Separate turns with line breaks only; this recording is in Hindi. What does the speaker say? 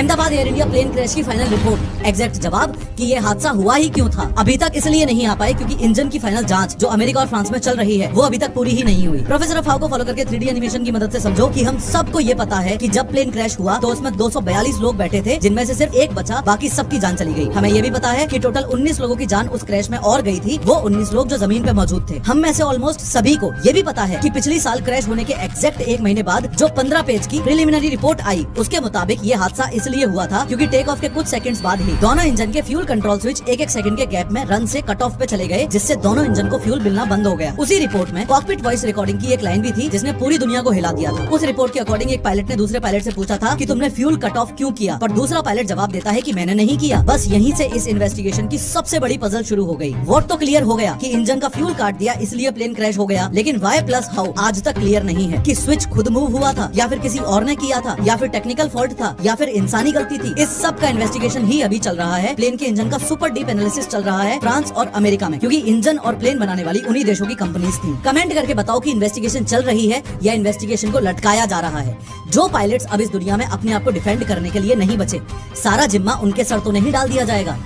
अहमदाबाद एयर इंडिया प्लेन क्रैश की फाइनल रिपोर्ट, एग्जैक्ट जवाब कि ये हादसा हुआ ही क्यों था, अभी तक इसलिए नहीं आ पाए क्योंकि इंजन की फाइनल जांच जो अमेरिका और फ्रांस में चल रही है वो अभी तक पूरी ही नहीं हुई। प्रोफेसर अफवाह को फॉलो करके 3D एनिमेशन की मदद से समझो कि हम सबको ये पता है कि जब प्लेन क्रैश हुआ तो उसमें 242 लोग बैठे थे, जिनमें से सिर्फ एक बचा, बाकी सबकी जान चली गई। हमें ये भी पता है कि टोटल 19 लोगों की जान उस क्रैश में और गई थी, वो 19 लोग जो जमीन पे मौजूद थे। हम में से ऑलमोस्ट सभी को ये भी पता है कि पिछली साल क्रैश होने के एग्जैक्ट 1 महीने बाद जो 15 पेज की प्रिलिमिनरी रिपोर्ट आई उसके मुताबिक ये हादसा इसलिए हुआ था क्योंकि टेक ऑफ के कुछ सेकंड्स बाद ही दोनों इंजन के फ्यूल कंट्रोल स्विच एक सेकंड के गैप में रन से कट ऑफ पे चले गए, जिससे दोनों इंजन को फ्यूल मिलना बंद हो गया। उसी रिपोर्ट में कॉकपिट वॉइस रिकॉर्डिंग की एक लाइन भी थी जिसने पूरी दुनिया को हिला दिया था। उस रिपोर्ट के अकॉर्डिंग एक पायलट ने दूसरे पायलट से पूछा था कि तुमने फ्यूल कट ऑफ क्यों किया, पर दूसरा पायलट जवाब देता है कि मैंने नहीं किया। बस यहीं से इस इन्वेस्टिगेशन की सबसे बड़ी पजल शुरू हो गई। वोट तो क्लियर हो गया कि इंजन का फ्यूल काट दिया इसलिए प्लेन क्रैश हो गया, लेकिन वाई प्लस हाउ आज तक क्लियर नहीं है कि स्विच खुद मूव हुआ था या फिर किसी और ने किया था या फिर टेक्निकल फॉल्ट था या फिर इंसानी गलती थी। इस सब का इन्वेस्टिगेशन ही अभी चल रहा है। प्लेन के इंजन का सुपर डीप एनालिसिस चल रहा है फ्रांस और अमेरिका में, क्योंकि इंजन और प्लेन बनाने वाली उन्हीं देशों की कंपनीज थी। कमेंट करके बताओ कि इन्वेस्टिगेशन चल रही है या इन्वेस्टिगेशन को लटकाया जा रहा है। जो पायलट्स अब इस दुनिया में अपने आप को डिफेंड करने के लिए नहीं बचे, सारा जिम्मा उनके सर तो नहीं डाल दिया जाएगा।